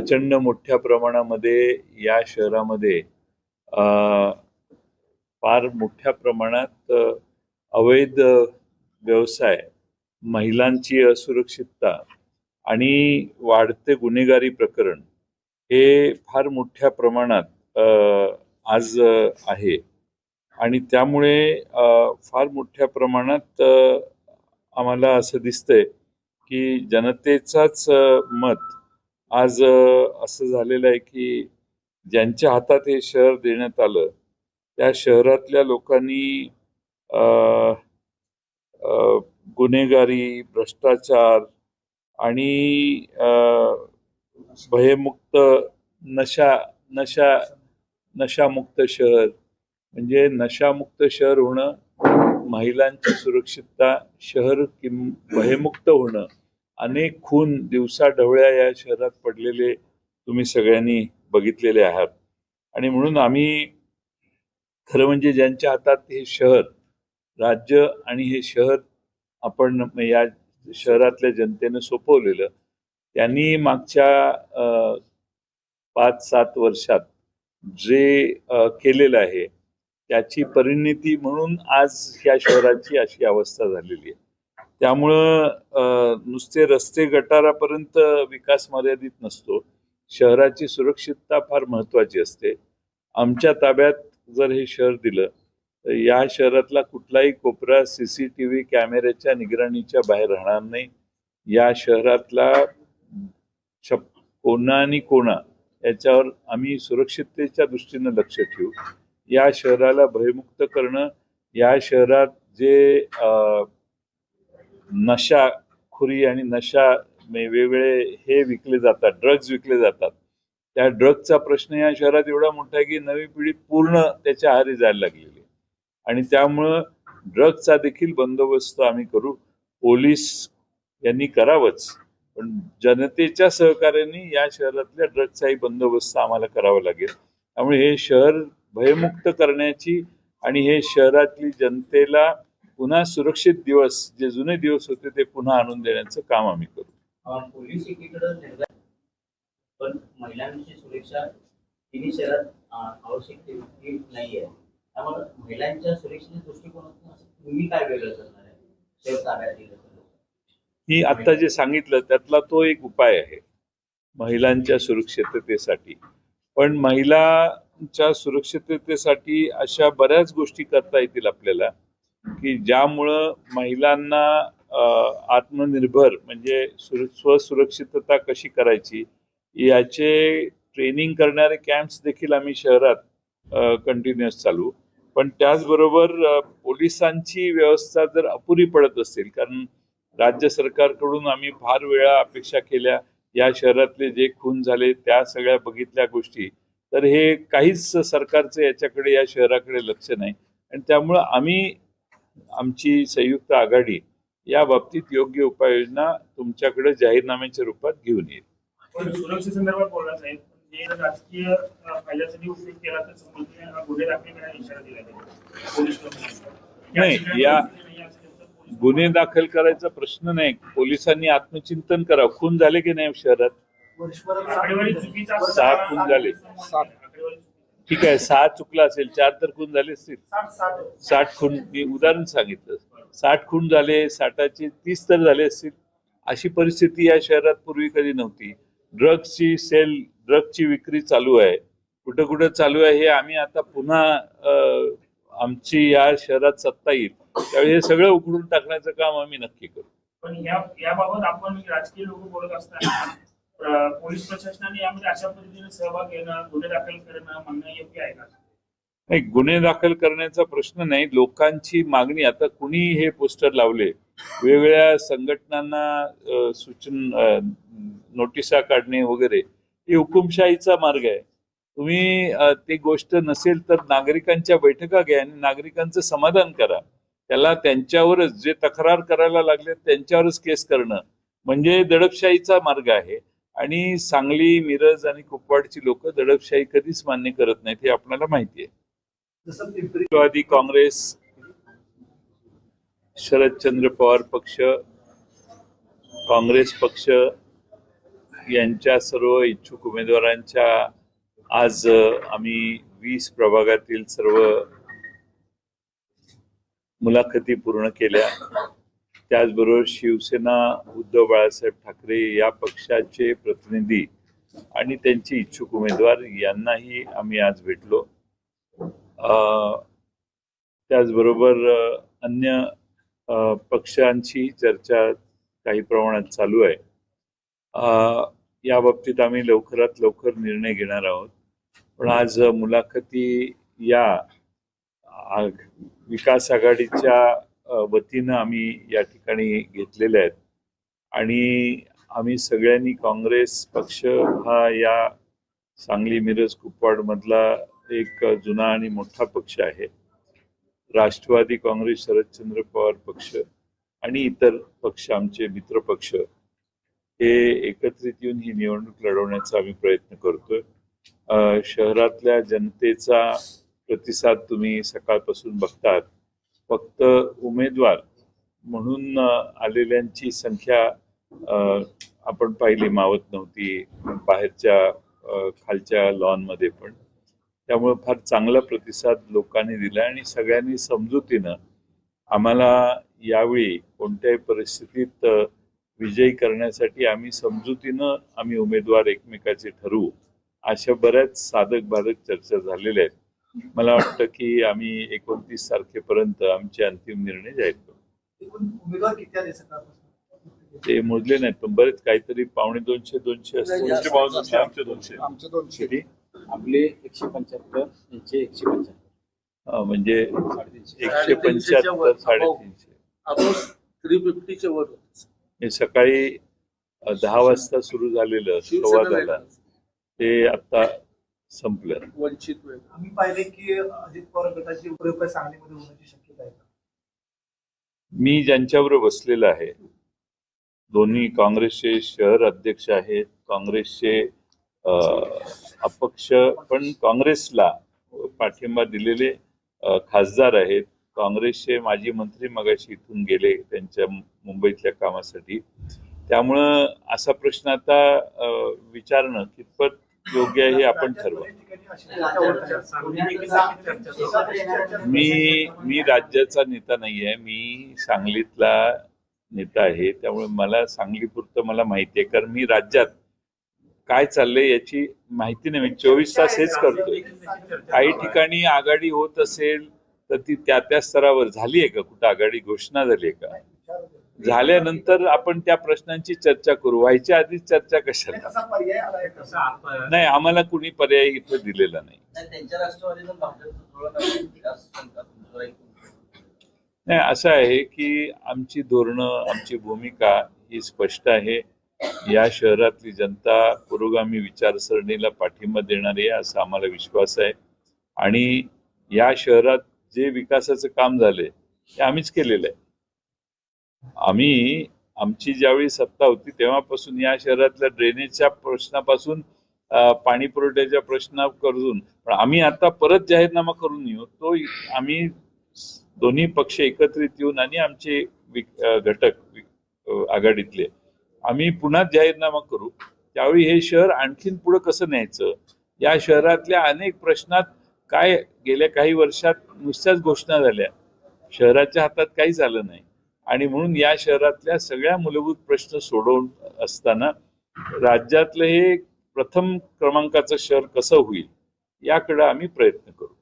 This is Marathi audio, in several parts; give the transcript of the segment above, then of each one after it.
प्रचंड मोठ्या प्रमाणामध्ये या शहरामध्ये फार मोठ्या प्रमाणात अवैध व्यवसाय, महिलांची असुरक्षितता आणि वाढते गुन्हेगारी प्रकरण हे फार मोठ्या प्रमाणात आज आहे. आणि त्यामुळे फार मोठ्या प्रमाणात आम्हाला असं दिसतंय की जनतेचाच मत आज असं झालेलं आहे की ज्यांच्या हातात हे शहर देण्यात आलं त्या शहरातल्या लोकांनी गुन्हेगारी, भ्रष्टाचार आणि भयमुक्त नशामुक्त शहर, म्हणजे नशामुक्त शहर होणं, महिलांची सुरक्षितता, शहर भयमुक्त होणं, अनेक खून दिवसाढवळ्या या शहरात पडलेले तुम्ही सगळ्यांनी बघितलेले आहात. आणि म्हणून आम्ही खरं म्हणजे ज्यांच्या हातात हे शहर, राज्य आणि हे शहर आपण या शहरातल्या जनतेने सोपवलेलं, त्यांनी मागच्या 5-7 वर्षात जे केलेलं आहे त्याची परिणिती म्हणून आज या शहराची अशी अवस्था झालेली आहे. त्यामुळं नुसते रस्ते गटारापर्यंत विकास मर्यादित नसतो, शहराची सुरक्षितता फार महत्वाची असते. आमच्या ताब्यात जर हे शहर दिलं तर या शहरातला कुठलाही कोपरा CCTV कॅमेऱ्याच्या निगराणीच्या बाहेर राहणार नाही. या शहरातला कोणा आणि कोणा याच्यावर आम्ही सुरक्षिततेच्या दृष्टीनं लक्ष ठेवू. या शहराला भयमुक्त करणं, या शहरात जे नशाखोरी आणि नशा वेगवेगळे हे विकले जातात, ड्रग्ज विकले जातात, त्या ड्रग्जचा प्रश्न या शहरात एवढा मोठा आहे की नवी पिढी पूर्ण त्याच्या आहारी जायला लागलेली आहे. आणि त्यामुळं ड्रग्जचा देखील बंदोबस्त आम्ही करू. पोलीस यांनी करावंच, पण जनतेच्या सहकार्याने या शहरातल्या ड्रग्जचाही बंदोबस्त आम्हाला करावा लागेल. त्यामुळे हे शहर भयमुक्त करण्याची आणि हे शहरातली जनतेला पुन्हा सुरक्षित दिवस, जे जुने दिवस होते ते पुन्हा आणून देण्याचं काम आम्ही करू. पोलीस एकीकडे पण महिलांची सुरक्षा तिन्ही शहरात आवश्यक नाहीये. त्यामुळे महिलांच्या सुरक्षेच्या दृष्टिकोनातून तुम्ही काय वेगळं करणार आहे शहर ताब्यात दिलं? मी आता जे सांगितलं त्यातला तो एक उपाय आहे महिलांच्या सुरक्षिततेसाठी. पण महिलांच्या सुरक्षिततेसाठी अशा बऱ्याच गोष्टी करता येतील आपल्याला की ज्यामुळं महिलांना आत्मनिर्भर, म्हणजे स्वसुरक्षितता कशी करायची याचे ट्रेनिंग करणारे कॅम्प्स देखील आम्ही शहरात कंटिन्युअस चालू. पण त्याचबरोबर पोलिसांची व्यवस्था जर अपुरी पडत असेल, कारण राज्य सरकारकडून आम्ही फार वेळा अपेक्षा केल्या, या शहरातले जे खून झाले त्या सगळ्या बघितल्या गोष्टी, तर हे काहीच सरकारचं याच्याकडे, या शहराकडे लक्ष नाही. आणि त्यामुळं आम्ही आमची संयुक्त आघाडी या बाबतीत योग्य उपाययोजना तुमच्याकडे जाहीरनाम्याच्या रूपात घेऊन येईल. पण सुरक्षेसंदर्भात बोलला साहेब, जे राजकीय फायद्यासाठी उपयोग केला तर संबंधित गुन्हे दाखल करण्याचा इशारा दिला नाही, या गुन्हे दाखल करायचा प्रश्न नाही. पोलिसांनी आत्मचिंतन करावं. खून झाले की नाही शहरात? 6 खून झाले. ठीक आहे, 6 चुकला असेल, 4 तर खून झाले असतील. 60 खून, मी उदाहरण सांगितलं. 60 खून झाले, 60चे 30 तर झाले असतील. अशी परिस्थिती या शहरात पूर्वी कधी नव्हती. ड्रग्जची विक्री चालू आहे, कुठं कुठं चालू आहे हे आम्ही आता पुन्हा आमची या शहरात सत्ता येईल त्यावेळी हे सगळं उघडून टाकण्याचं काम आम्ही नक्की करू. पण याबाबत आपण राजकीय लोक बोलत असताना पोलीस प्रशासनाने यामध्ये अशा पद्धतीने सहभाग घेणं, गुन्हे दाखल करणं म्हणणं योग्य आहे का? नाही, गुन्हे दाखल करण्याचा प्रश्न नाही. लोकांची मागणी, आता कुणी हे पोस्टर लावले, वेगवेगळ्या संघटनांना सूचना, नोटिसा काढणे वगैरे, हे हुकुमशाहीचा मार्ग आहे. तुम्ही ती गोष्ट नसेल तर नागरिकांच्या बैठका घ्या आणि नागरिकांचं समाधान करा. त्याला त्यांच्यावरच, जे तक्रार करायला लागले त्यांच्यावरच केस करणं म्हणजे दडपशाहीचा मार्ग आहे. आणि सांगली, मिरज आणि कुपवाडची लोक दडपशाही कधीच मान्य करत नाहीत, हे आपल्याला माहिती आहे. राष्ट्रवादी काँग्रेस, शरदचंद्र पवार पक्ष, काँग्रेस पक्ष यांच्या सर्व इच्छुक उमेदवारांच्या आज आम्ही 20 प्रभागातील सर्व मुलाखती पूर्ण केल्या. त्याचबरोबर शिवसेना उद्धव बाळासाहेब ठाकरे या पक्षाचे प्रतिनिधी आणि त्यांचे इच्छुक उमेदवार यांनाही आम्ही आज भेटलो. त्याचबरोबर अन्य पक्षांची चर्चा काही प्रमाणात चालू आहे. या बाबतीत आम्ही लवकरात लवकर निर्णय घेणार आहोत. पण आज मुलाखती या विकास आघाडीच्या वतीनं आम्ही या ठिकाणी घेतलेल्या आहेत आणि आम्ही सगळ्यांनी काँग्रेस पक्ष हा या सांगली मिरज कुपवाड मधला एक जुना आणि मोठा पक्ष आहे. राष्ट्रवादी काँग्रेस शरदचंद्र पवार पक्ष आणि इतर पक्ष आमचे मित्र पक्ष हे एकत्रित येऊन ही निवडणूक लढवण्याचा आम्ही प्रयत्न करतोय. शहरातल्या जनतेचा प्रतिसाद तुम्ही सकाळपासून बघतात. फक्त उमेदवार म्हणून आलेल्यांची संख्या आपण पाहिली मावत नव्हती बाहेरच्या खालच्या लॉनमध्ये पण. त्यामुळे फार चांगला प्रतिसाद लोकांनी दिला आणि सगळ्यांनी समजुतीनं आम्हाला यावेळी कोणत्याही परिस्थितीत विजयी करण्यासाठी आम्ही समजुतीनं आम्ही उमेदवार एकमेकाचे ठरवू अशा बऱ्याच साधक बाधक चर्चा झालेल्या आहेत. मला वाटतं की आम्ही 29 तारखेपर्यंत आमचे अंतिम निर्णय जाहीर करू. उमेदवार किती आले सकाळपासून? ते मोजले नाहीत पण बरेच काहीतरी 250 असतील. आमचे 200 आपले 175 यांचे 175 म्हणजे 175 350 आपण 350च्या वर. हे सकाळी 10 वाजता सुरू झालेलं संवादाला ते आता संपलं. वंचित वेळ आम्ही पाहिले की अजित पवार गटाची उपयोग सांगलीमध्ये होण्याची शक्यता आहे. मी ज्यांच्याबरोबर बसलेलं आहे दोन्ही काँग्रेसचे शहर अध्यक्ष आहेत, काँग्रेसचे अपक्ष पण काँग्रेसला पाठिंबा दिलेले खासदार आहेत, काँग्रेसचे माजी मंत्री मगाशी इथून गेले त्यांच्या मुंबईतल्या कामासाठी. त्यामुळं असा प्रश्न आता विचारणं कितपत योग्य आहे हे आपण ठरवा. मी राज्याचा नेता नाही आहे, मी सांगलीतला नेता आहे. त्यामुळे मला सांगलीपुरतं मला माहिती आहे, कारण मी राज्यात काय चाललंय याची माहिती नाही. मी 24 तास हेच करतोय. काही ठिकाणी आघाडी होत असेल तर ती त्या त्या स्तरावर झाली आहे का, कुठं आघाडी घोषणा झाली आहे का, झाल्यानंतर आपण त्या प्रश्नांची चर्चा करू. व्हायच्या आधीच चर्चा कशाला. नाही, आम्हाला कुणी पर्याय इथं दिलेला नाही. नाही, असं आहे की आमची धोरणं आमची भूमिका ही स्पष्ट आहे. या शहरातली जनता पुरोगामी विचारसरणीला पाठिंबा देणार आहे असा आम्हाला विश्वास आहे. आणि या शहरात जे विकासाचं काम झालंय ते आम्हीच केलेलं आहे. आमची ज्यावेळी सत्ता होती तेव्हापासून या शहरातल्या ड्रेनेजच्या प्रश्नापासून पाणी पुरवठ्याच्या प्रश्नापासून पण आम्ही आता परत जाहीरनामा करून येऊ. तो आम्ही दोन्ही पक्ष एकत्रित येऊन आणि आमचे घटक आघाडीतले आम्ही पुन्हा जाहीरनामा करू. त्यावेळी हे शहर आणखीन पुढे कसं न्यायचं, या शहरातल्या अनेक प्रश्नात काय गेल्या काही वर्षात नुसत्याच घोषणा झाल्या, शहराच्या हातात काहीच आलं नाही. आणि म्हणून या शहरातल्या सगळ्या मूलभूत प्रश्न सोडवून असताना राज्यातलं हे प्रथम क्रमांकाचं शहर कसं होईल याकडे आम्ही प्रयत्न करू.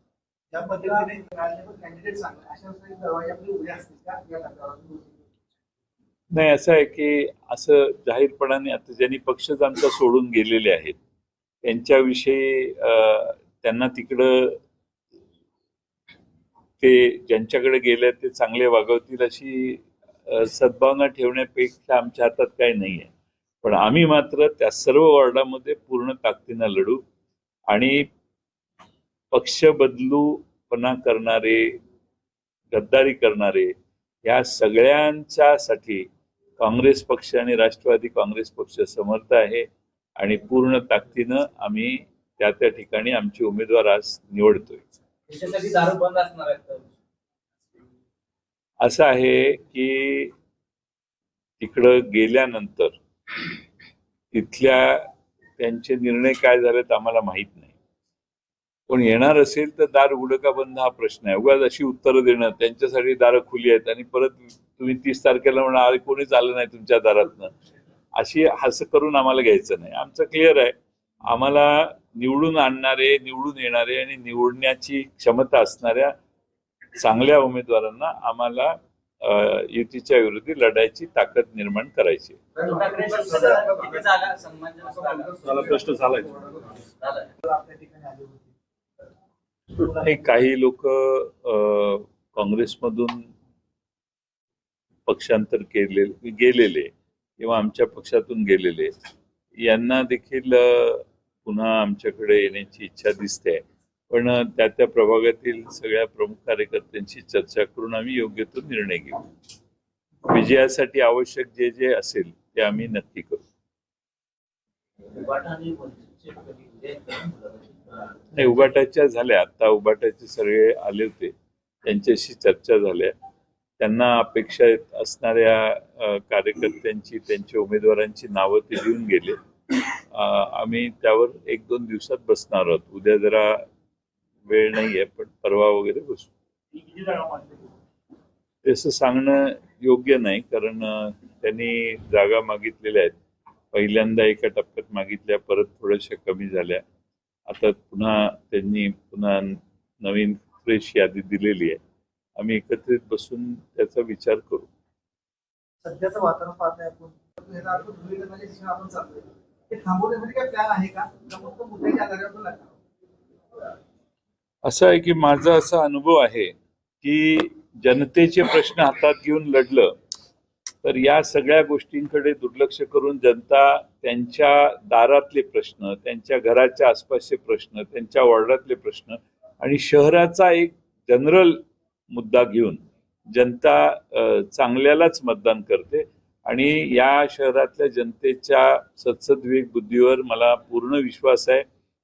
या पद्धतीने कॅन्डिडेट सांगा अशा दरवाजे आपले उभे असतील का या टप्प्यावर? नाही, असं आहे की असं जाहीरपणाने आता ज्यांनी पक्षच आमचा सोडून गेलेले आहेत त्यांच्याविषयी त्यांना तिकडं ते ज्यांच्याकडे गेले ते चांगले वागवतील अशी सद्भावना ठेवण्यापेक्षा आमच्या हातात काही नाही आहे. पण आम्ही मात्र त्या सर्व वॉर्डामध्ये पूर्ण ताकदीनं लढू आणि पक्ष बदलूपणा करणारे, गद्दारी करणारे या सगळ्यांच्यासाठी काँग्रेस पक्ष आणि राष्ट्रवादी काँग्रेस पक्ष समर्थ आहे आणि पूर्ण ताकदीनं आम्ही त्या त्या ठिकाणी आमचे उमेदवार आज निवडतोय. दारू बंद असणार आहे. असं आहे की तिकडं गेल्यानंतर तिथल्या त्यांचे निर्णय काय झालेत आम्हाला माहित नाही. पण येणार असेल तर दार उघडं का बंद हा प्रश्न आहे. उगाच अशी उत्तरं देणं, त्यांच्यासाठी दारं खुली आहेत आणि परत तुम्ही 30 तारखेला म्हणा अरे कोणीच आलं नाही तुमच्या दारातनं, अशी असं करून आम्हाला घ्यायचं नाही. आमचं क्लिअर आहे, आम्हाला निवडून आणणारे, निवडून येणारे आणि निवडण्याची क्षमता असणाऱ्या चांगल्या उमेदवारांना आम्हाला युतीच्या विरोधी लढायची ताकद निर्माण करायची. उद्धव ठाकरे शिवसेनेला किती जागा सन्मानजनक जागा? प्रश्न झालाय. झालं. आपल्या ठिकाणी आली होती. नाही, काही लोक काँग्रेसमधून पक्षांतर गेलेले किंवा आमच्या पक्षातून गेलेले यांना देखील पुन्हा आमच्याकडे येण्याची इच्छा दिसते. पण त्या प्रभागातील सगळ्या प्रमुख कार्यकर्त्यांशी चर्चा करून आम्ही योग्य तो निर्णय घेऊ. विजयासाठी आवश्यक जे जे असेल ते आम्ही नक्की करू. उभाटा आणि वंचितचे कधी उदय नाही, उभाटाच्या झाल्या, आता उभाटाचे सगळे आले होते, त्यांच्याशी चर्चा झाल्या. त्यांना अपेक्षा असणाऱ्या कार्यकर्त्यांची, त्यांच्या उमेदवारांची नावं ते देऊन गेले. आम्ही त्यावर 1-2 दिवसात बसणार आहोत. उद्या जरा वेळ नाहीये, पण परवा वगैरे बसू. किती जागा मागते? तसं सांगणं योग्य नाही, कारण त्यांनी जागा मागितलेल्या आहेत. पहिल्यांदा एका टप्प्यात मागितल्या, परत थोड्याशा कमी झाल्या. आता त्यांनी पुन्हा नवीन फ्रेश यादी दिलेली आहे. आम्ही एकत्रित बसून त्याचा विचार करू. सध्याचं वातावरण पाहताय आपण, याचा अर्थ ध्रुवीकरणाच्या दिशेने आपण चाललोय. हे थांबवण्यासाठी काय प्लॅन आहे का? फक्त मुद्द्याच्या आधारावर लागणार. असं आहे की माझा असा अनुभव आहे की जनतेचे प्रश्न हातात घेऊन लढलं तर या सगळ्या गोष्टींकडे दुर्लक्ष करून जनता त्यांच्या दारातले प्रश्न, त्यांच्या घराच्या आसपासचे प्रश्न, त्यांच्या वॉर्डातले प्रश्न आणि शहराचा एक जनरल मुद्दा घेऊन जनता चांगल्यालाच मतदान करते. आणि या शहरातल्या जनतेच्या सद्सद्विवेक बुद्धीवर मला पूर्ण विश्वास आहे.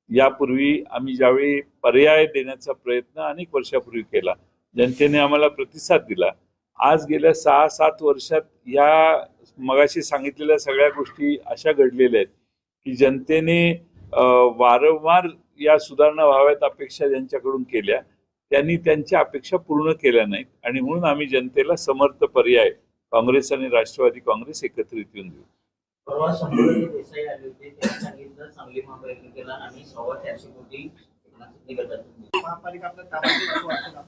यापूर्वी आम्ही ज्यावेळी पर्याय देण्याचा प्रयत्न अनेक वर्षापूर्वी केला, जनतेने आम्हाला प्रतिसाद दिला. आज गेल्या 6-7 वर्षात या मगाशी सांगितलेल्या सगळ्या गोष्टी अशा घडलेल्या आहेत की जनतेने वारंवार या सुधारणा व्हाव्यात अपेक्षा ज्यांच्याकडून केल्या त्यांनी त्यांच्या अपेक्षा पूर्ण केल्या नाहीत. आणि म्हणून आम्ही जनतेला समर्थ पर्याय काँग्रेस आणि राष्ट्रवादी काँग्रेस एकत्रित येऊन देऊ. परवा शंभूराजे देसाई आले होते, त्यांनी सांगितलं सांगली महापालिकेला आम्ही 450 कोटी निघत. महापालिका आपल्या ताब्यात असं वाटतं का?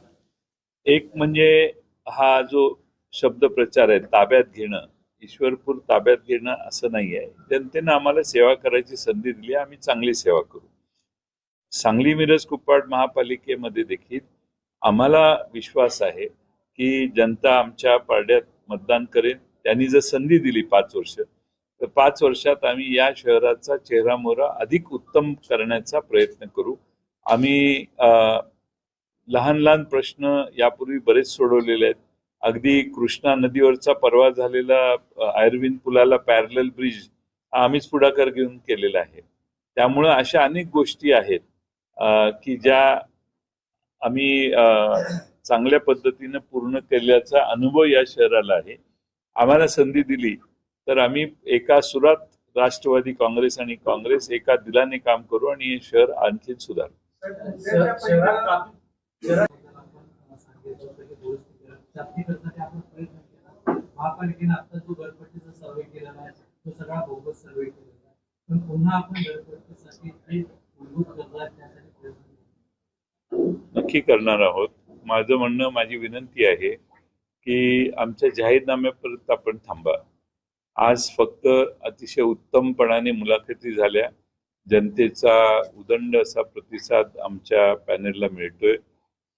एक म्हणजे हा जो शब्द प्रचार आहे ताब्यात घेणं, ईश्वरपूर ताब्यात घेणं असं नाही आहे. जनतेनं आम्हाला सेवा करायची संधी दिली, आम्ही चांगली सेवा करू. सांगली मिरज कुपवाड महापालिकेमध्ये देखील आम्हाला विश्वास आहे की जनता आमच्या पारड्यात मतदान करेल. त्यांनी जर संधी दिली 5 वर्ष, तर 5 वर्षात आम्ही या शहराचा चेहरामोहरा अधिक उत्तम करण्याचा प्रयत्न करू. आम्ही लहान लहान प्रश्न यापूर्वी बरेच सोडवलेले आहेत. अगदी कृष्णा नदीवरचा परवा झालेला आयर्विन पुलाला पॅरलल ब्रिज आम्हीच पुढाकार घेऊन केलेला आहे. त्यामुळं अशा अनेक गोष्टी आहेत की ज्या आम्ही चांगल्या पद्धतीने पूर्ण केल्याचा अनुभव या शहराला आहे. आम्हाला संधी दिली तर आम्ही एका सुरात राष्ट्रवादी काँग्रेस आणि काँग्रेस एका दिलाने काम करू आणि हे शहर आणखी सुधारू. महापालिकेने आता जो गडपट्टीचा सर्वे केलेला आहे तो सगळा बोगस सर्वे केलेला आहे, पण पुन्हा आपण गडपट्टीसाठी काही मूलभूत गरजा त्यासाठी प्रयत्न नक्की करणार आहोत. माझं म्हणणं, माझी विनंती आहे की आमच्या जाहीरनाम्यापर्यंत आपण थांबा. आज फक्त अतिशय उत्तमपणाने मुलाखती झाल्या, जनतेचा उदंड असा प्रतिसाद आमच्या पॅनलला मिळतोय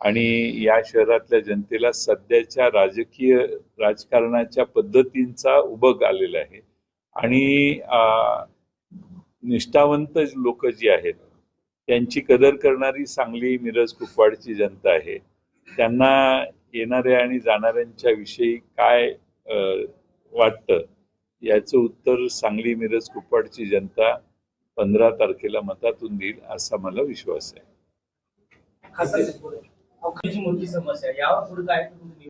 आणि या शहरातल्या जनतेला सध्याच्या राजकारणाच्या पद्धतींचा उबग आलेला आहे. आणि निष्ठावंत लोक जी आहेत त्यांची कदर करणारी सांगली मिरज कुपवाडची जनता आहे. त्यांना येणाऱ्या आणि जाणाऱ्यांच्या विषयी काय वाटतं याचं उत्तर सांगली मिरज कुपवाडची जनता 15 तारखेला मतातून देईल असा मला विश्वास आहे. मोठी समस्या यावर पुढे काय